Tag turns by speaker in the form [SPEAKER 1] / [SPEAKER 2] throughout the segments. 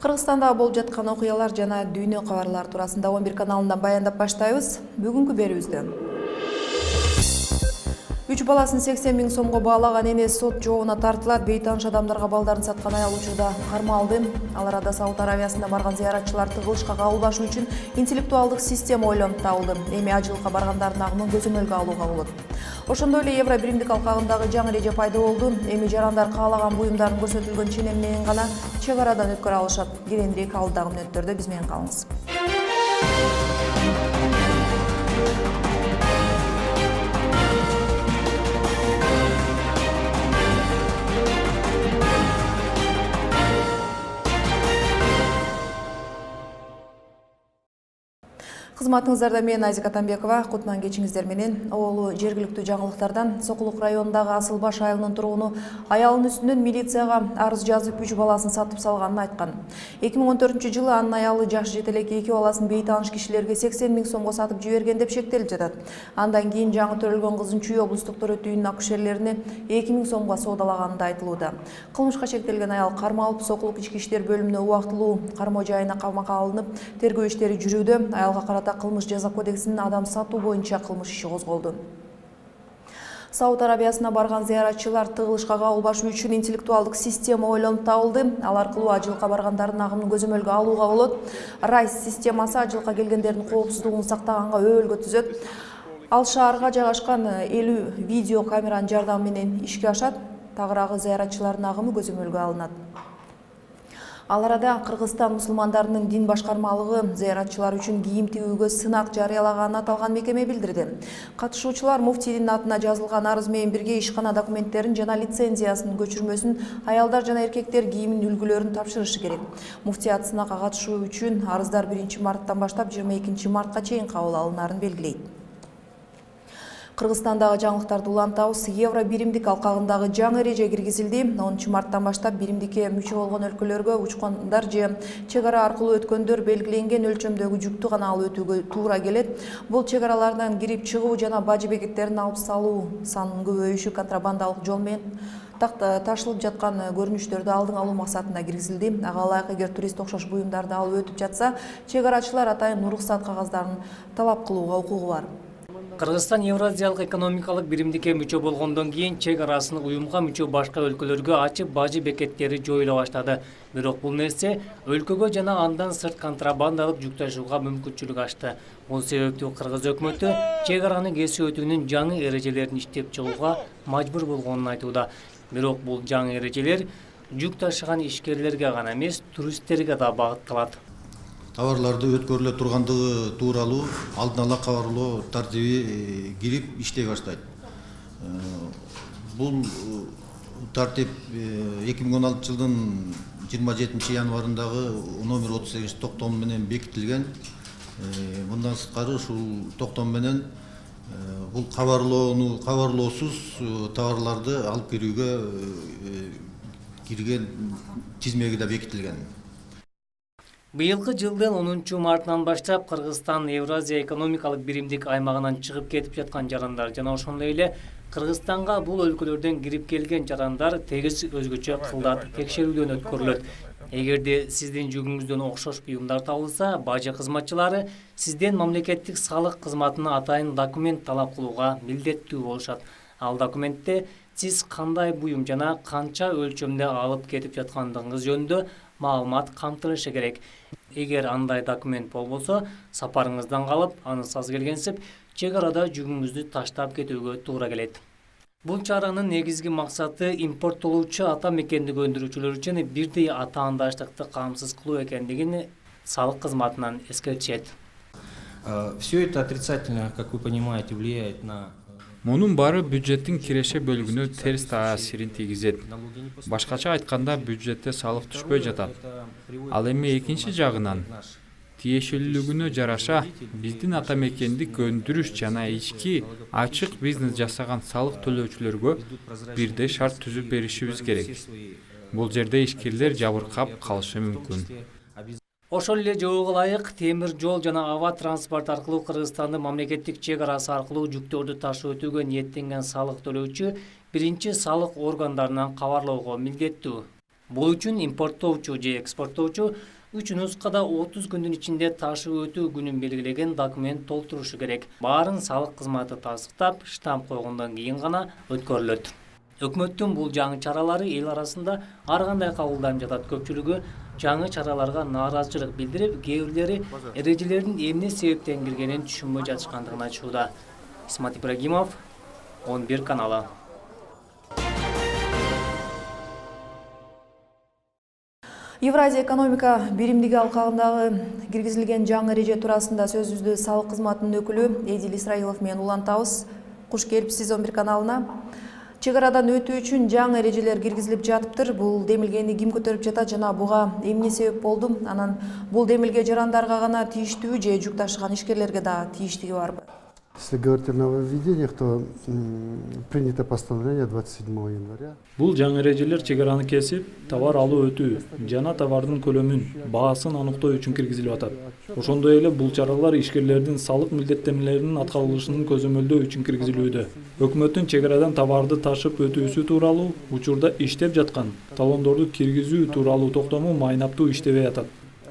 [SPEAKER 1] Кыргызстанда болуп жаткан окуялар жана дүйнө кабарлары туурасында 11 каналынан баяндап баштайбыз. Бүгүнкү берүүбүздө 3 баласын 80 миң сомго баалаган эне сот жообуна тартылат. Бейтааныш адамдарга балдарын саткан аял учурда кармалды. Ал арада Сауд Арабиясында барган зыяратчылар тыгылышка кабылбашы үчүн интеллектуалдык система ойлонуп табылды. Эми ажылыкка баргандардын агымын көзөмөлгө алууга болот. Ошондой эле евро биримдик алкагындагы жаңы эреже пайда болду. Эми жарандар каалаган буюмдарын көрсөтүлгөн ченем менен гана чек арадан өткөрө алышат. Кененирээк алдагы мүнөттөрдө биз менен калыңыз. Кызматыңыздарда мен Азика Атамбекова, кутман кечиңиздер менен. Оолу жергиликтүү жаңылыктардан Сокулук районундагы Асылбаш айылынын тургуну аялынын үстүнөн милицияга арыз жазып 3 баласын сатып салганын айткан. 2014-жылы анын аялы жаш жетелек 2 баласын бейтааныш кишилерге 80 миң сомго сатып жиберген деп шектелип жатат. Андан кийин жаңы төрөлгөн кызын Чүй облустук төрөтүүнүн акушерлерине 2 миң сомго соодалаганы да айтылууда. Кылмышка шектелген аял кармалып, Сокулук ички иштер бөлүмүнө убактылуу кармоо жайына камакка алынып, тергөө иштери жүрүүдө. Аялга карата кылмыш жаза кодексинин адам сатуу боюнча кылмыш иши козголду. Сауд Арабиясына барган зыяратчылар тыгылышка кабылбашы үчүн интеллектуалдык система ойлонуп табылды. Ал аркылуу ажылыкка баргандардын агымын көзөмөлгө алууга болот. Райс системасы ажылыкка келгендердин коопсуздугун сактаганга өбөлгө түзөт. Ал шаарга жайгашкан 50 видео камеранын жардамы менен ишке ашат. Тагыраагы зыяратчылардын агымы көзөмөлгө алынат. Ал арада Кыргызстан мусулмандарынын дин башкармалыгы зыяратчылар үчүн кийим тигүүгө сынак жарыялаганын аталган мекеме билдирди. Катышуучулар муфтийдин атына жазылган арыз менен бирге ишкана документтерин жана лицензиясынын көчүрмөсүн, аялдар жана эркектер кийиминин үлгүлөрүн тапшырышы керек. Муфтий сынакка катышуу үчүн арыздар 1-марттан баштап 22-мартка чейин кабыл алынаарын белгилейт. Кыргызстандагы жаңылыктарды улантабыз. Евро биримдик алкагындагы жаңы эреже киргизилди. 10-марттан баштап биримдикке мүчө болгон өлкөлөргө учкандар же чек ара аркылуу өткөндөр белгиленген өлчөмдөгү жүктү гана алып өтүүгө туура келет. Бул чек аралардан кирип чыгуу жана бажы бекеттерин алып салуу санынын көбөйүшү, контрабандалык жол менен ташылып жаткан көрүнүштөрдү алдын алуу максатында киргизилди. Ага ылайык, эгер турист окшош буюмдарды алып өтүп жатса, чек арачылар атайын уруксат кагаздарын талап кылууга укугу бар.
[SPEAKER 2] Кыргызстан Евразиялык экономикалык биримдикке мүчө болгондон кийин чек арасын уюмга мүчө башка өлкөлөргө ачып, бажы бекеттери жоюла баштады. Бирок бул нерсе өлкөгө жана андан сырт контрабандалык жүк ташууга мүмкүнчүлүк ачты. Бул себептүү Кыргыз өкмөтү чек араны кесип өтүүнүн жаңы эрежелерин иштеп чыгууга мажбур болгонун айтууда. Бирок бул жаңы эрежелер жүк ташыган ишкерлерге гана эмес, туристтерге да багытталат.
[SPEAKER 3] Товарларды өткөрүлө тургандыгы тууралуу алдын ала кабарлоо тартиби кирип иштей баштайт. Бул тартип 2016 жылдын 27-январындагы номер 38 токтом менен бекитилген. Мындан сырткары ушул токтом менен бул кабарлоосуз товарларды алып кирүүгө кирген тизмеги да бекитилген.
[SPEAKER 2] Быйылкы жылдын 10-мартынан баштап Кыргызстан Евразия экономикалык биримдик аймагынан чыгып кетип жаткан жарандар жана ошондой эле Кыргызстанга бул өлкөлөрдөн кирип келген жарандар тегиз өзгөчө кылдат текшерүүдөн өткөрүлөт. Эгерде сиздин жүгүңүздөн окшош буюмдар табылса, бажы кызматчылары сизден мамлекеттик салык кызматына атайын документ талап кылууга милдеттүү болушат. Ал документте сиз кандай буюм жана канча өлчөмдө алып кетип жаткандыгыңыз жөнүндө маалымат камтылышы керек. Эгер андай документ болбосо, сапарыңыздан калып, анысыз келгенсип, чек арада жүгүңүздү таштап кетүүгө туура келет. Бул чаранын негизги максаты импорттолуучу ата мекендик өндүрүүчүлөр үчүн бирдей атаандаштыкты камсыз кылуу экендигин салык кызматынан эскертишет.
[SPEAKER 4] Все это отрицательно, как вы понимаете, влияет на...
[SPEAKER 5] Мунун баары бюджеттин киреше бөлүгүнө терс таасирин тийгизет. Башкача айтканда, бюджетте салык түшпөй жатат. Ал эми экинчи жагынан тиешелүүлүгүнө жараша биздин ата мекендик өндүрүш жана ички ачык бизнес жасаган салык төлөөчүлөргө бирдей шарт түзүп беришибиз керек. Бул жерде ишкерлер жабыркап калышы мүмкүн.
[SPEAKER 2] Ошол эле жоого ылайык темир жол жана аба транспорт аркылуу Кыргызстандын мамлекеттик чек арасы аркылуу жүктөрдү ташып өтүүгө ниеттенген салык төлөөчү биринчи салык органдарынан кабарлоого милдеттүү. Бул үчүн импорттоочу же экспорттоочу 3 нускада 30 күндүн ичинде ташып өтүү күнүн белгилеген документ толтурушу керек. Баарын салык кызматы тастыктап, штамп койгондон кийин гана өткөрүлөт. Өкмөттүн бул жаңы чаралары эл арасында ар кандай кабылданып жатат. Көпчүлүгү жаңы чараларга нааразычылык билдирип, кээ бирлери эрежелердин эмне себептен киргенин түшүнбөй жатышкандыгын айтышууда. Исмат Ибрагимов, 11 каналы.
[SPEAKER 1] Евразия экономика биримдиги алкагындагы киргизилген жаңы эреже туурасында сөзүбүздү салык кызматынын өкүлү Эдил Исраилов менен улантабыз. Куш келипсиз 11 каналына. Чек арадан өтүү үчүн жаңы эрежелер киргизилип жатыптыр. Бул демилгени ким көтөрүп жатат жана буга эмне себеп болду? Анан бул демилге жарандарга гана тийиштүүбү же жүк ташыган ишкерлерге да тийиштиги барбы?
[SPEAKER 6] Если говорить о нововведениях, то принято постановление 27 января.
[SPEAKER 7] Бул жаңы эрежелер чек араны кесип, товар алуу өтүү жана товардын көлөмүн, баасын аныктоо үчүн киргизилип атат. Ошондой эле бул чаралар ишкерлердин салык милдеттенмелеринин аткарылышын көзөмөлдөө үчүн киргизилүүдө. Өкмөттүн чек арадан товарды ташып өтүүсү тууралуу учурда иштеп жаткан талондорду киргизүү тууралуу токтому майнаптуу иштебей атат.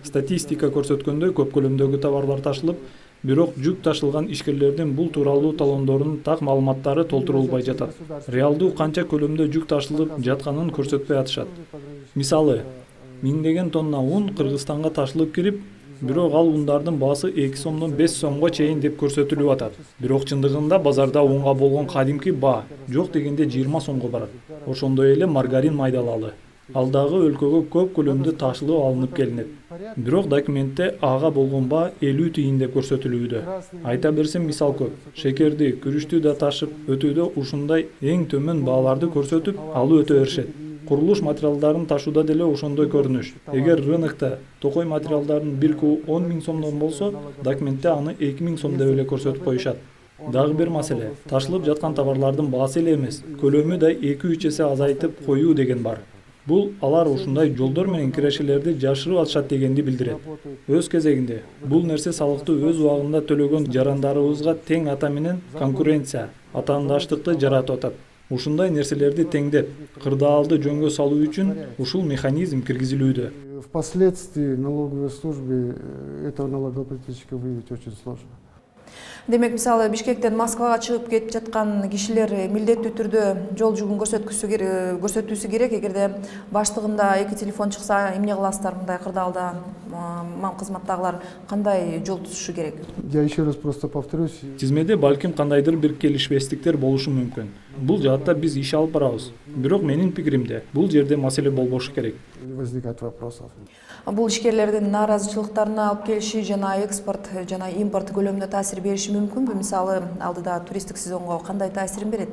[SPEAKER 7] Статистика көрсөткөндөй көп көлөмдөгү товарлар ташылып, бирок жүк ташылган ишкерлердин бул тууралуу талондорунун так маалыматтары толтурулбай жатат. Реалдуу канча көлөмдө жүк ташылып жатканын көрсөтпөй атышат. Мисалы, миңдеген тонна ун Кыргызстанга ташылып кирип, бирок ал ундардын баасы 2 сомдон 5 сомго чейин деп көрсөтүлүп атат. Бирок чындыгында базарда унга болгон кадимки баа жок дегенде 20 сомго барат. Ошондой эле маргарин майдалалы. Ал дагы өлкөгө көп көлөмдө ташылып алынып келинет. Бирок документте ага болгон баа 50 тиын деп көрсөтүлүүдө. Айта берсем мисал көп. Шекерди, күрүчтү да ташып өтүүдө ушундай эң төмөн бааларды көрсөтүп, алып өтө беришет. Курулуш материалдарын ташууда деле ошондой көрүнүш. Эгер рынокто токой материалдардын 1 куб 10 000 сомдон болсо, документте аны 2 000 сом деп эле көрсөтүп коюшат. Дагы бир маселе, ташылып жаткан товарлардын баасы эле эмес, көлөмү да 2-3 эсе азайтып коюу деген бар. Бул алар ушундай жолдор менен кирешелерди жашырып атышат дегенди билдирет. Өз кезегинде, бул нерсе салыкты өз убагында төлөгөн жарандарыбызга тең ата менен конкуренция, атаандаштыкты жаратып атат. Ушундай нерселерди теңдеп, кырдаалды жөнгө салуу үчүн ушул механизм киргизилүүдө.
[SPEAKER 6] Впоследствии налоговой службе этого налогоплательщика выявить очень сложно.
[SPEAKER 1] Демек, мисалы Бишкектен Москвага чыгып кетип жаткан кишилер милдеттүү түрдө жол жүгүн көрсөтүүсү керек. Эгерде баштыгында 2 телефон чыкса, эмне кыласыздар мындай кырдаалда кызматтагылар кандай жол тутушу керек?
[SPEAKER 6] Я еще раз просто повторюсь.
[SPEAKER 7] Тизмеде балким кандайдыр бир келишпестиктер болушу мүмкүн. Бул жаатта биз иш алып барабыз. Бирок менин пикиримде, бул жерде маселе болбошу керек.
[SPEAKER 6] Возникает вопросов.
[SPEAKER 1] Бул ишкерлердин нааразычылыктарына алып келиши жана экспорт жана импорт көлөмүнө таасир бериши мүмкүнбү? Мисалы, алдыда туристтик сезонго кандай таасирин берет?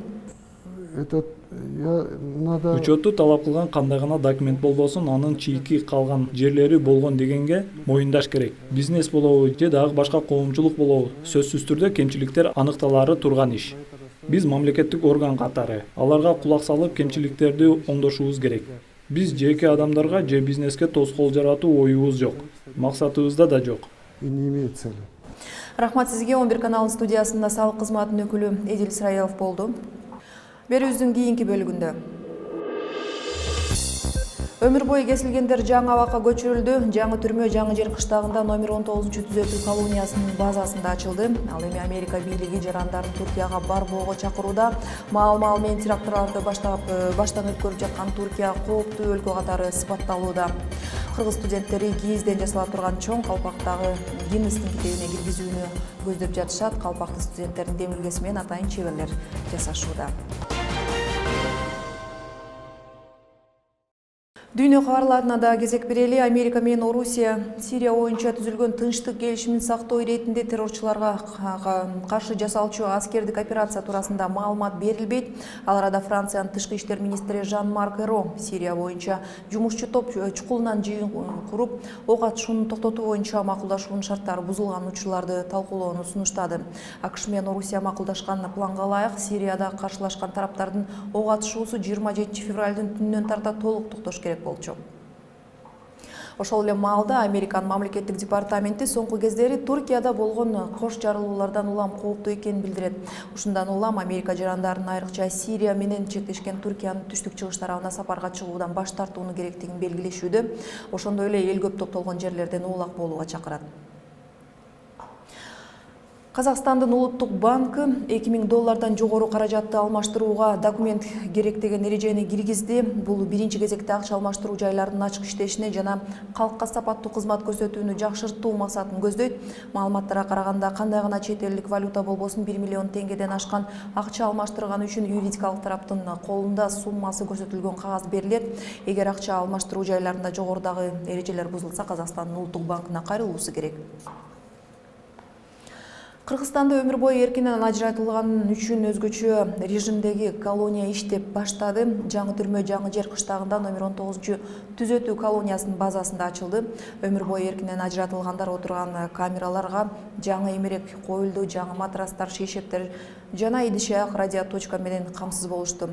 [SPEAKER 7] Учетту талап кылган кандай гана документ болбосун, анын чийки калган жерлери болгон дегенге моюндаш керек. Бизнес болобу же дагы башка коомчулук болобу, сөзсүз түрдө кемчиликтер аныкталары турган иш. Биз мамлекеттик орган катары аларга кулак салып кемчиликтерди оңдошубуз керек. Биз жеке адамдарга же бизнеске тоскоол жаратуу оюбуз жок. Максатыбызда да жок.
[SPEAKER 6] И не имеет цели.
[SPEAKER 1] Рахмат сизге. 11 каналынын студиясында салык кызматынын өкүлү Эдил Исраилов болду. Берүүбүздүн кийинки бөлүгүндө өмүр бою кесилгендер жаңы абакка көчүрүлдү. Жаңы түрмө Жаңы Жер кыштагында номер 19-түзөтүү колониясынын базасында ачылды. Ал эми Америка бийлиги жарандарын Туркияга барбоого чакырууда. Маал менен теракторлорду баштан өткөрүп жаткан Туркия кооптуу өлкө катары сыпатталууда. Кыргыз студенттери кийизден жасала турган чоң калпактагы Гиннестин китебине киргизүүнү көздөп жатышат. Калпакты студенттердин демилгеси менен атайын чеберлер жасашууда. Дүйнө кабарларына да кезек берели. Америка менен Орусия Сирия боюнча түзүлгөн тынчтык келишимин сактоо иретинде террорчуларга каршы жасалчу аскердик операция туурасында маалымат берилбейт. Ал арада Франциянын тышкы иштер министри Жан-Марк Эро Сирия боюнча жумушчу топ чукулунан жыйын куруп, ок атышууну токтотуу боюнча макулдашуунун шарттары бузулган учурларды талкуулоону сунуштады. АКШ менен Орусия макулдашкан планга ылайык Сирияда каршылашкан тараптардын ок атышуусу 27 февралдын түнүнөн тарта толук токтош керек болчу. Ошол эле маалда Американын мамлекеттик департаменти соңку кездери Туркияда болгон кош жарылуулардан улам кооптуу экенин билдирет. Ушундан улам Америка жарандарын айрыкча Сирия менен чектешкен Туркиянын түштүк-чыгыш тарабына сапарга чыгуудан баш тартууну керектигин белгилешүүдө. Ошондой эле эл көп топтолгон жерлерден улак болууга чакырат. Казакстандын улуттук банкы $2000 жогору каражатты алмаштырууга документ керек деген эрежени киргизди. Бул биринчи кезекте акча алмаштыруу жайларынын ачык иштешине жана калкка сапаттуу кызмат көрсөтүүнү жакшыртуу максатын көздөйт. Маалыматтарга караганда, кандай гана чет элдик валюта болбосун 1 миллион теңгеден ашкан акча алмаштырган үчүн юридикалык тараптын колунда суммасы көрсөтүлгөн кагаз берилет. Эгер акча алмаштыруу жайларында жогорудагы эрежелер бузулса, Казакстандын улуттук банкына кайрылуусу керек. Кыргызстанда өмүр бою эркинен ажыратылган үчүн өзгөчө режимдеги колония иштеп баштады. Жаңы түрмө Жаңы Жер кыштагында номер 19 түзөтүү колониясынын базасында ачылды. Өмүр бою эркинен ажыратылгандар отурган камераларга жаңы эмерек коюлду, жаңы матрастар, шейшектер жана идиш-аяк радиоточка менен камсыз болушту.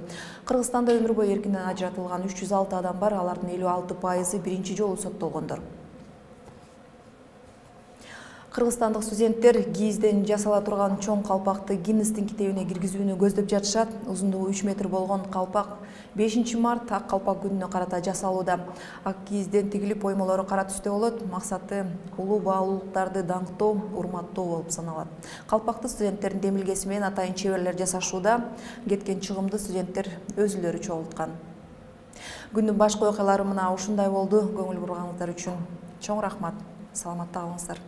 [SPEAKER 1] Кыргызстанда өмүр бою эркинен ажыратылган 306 адам бар, алардын 56% биринчи жолу соттолгондор. Кыргызстандык студенттер кийизден жасала турган чоң калпакты Гиннестин китебине киргизүүнү көздөп жатышат. Узундугу 3 метр болгон калпак 5 март ак калпак күнүнө карата жасалууда. Ак кийизден тигилип, оймолору кара түстө болот. Максаты улуу баалуулуктарды даңктоо, урматтоо болуп саналат. Калпакты студенттердин демилгеси менен атайын чеберлер жасашууда. Кеткен чыгымды студенттер өзүлөрү чогулткан. Күндүн башкы окуялары мына ушундай болду. Көңүл бурганыңыздар үчүн чоң рахмат. Саламатта калыңыздар.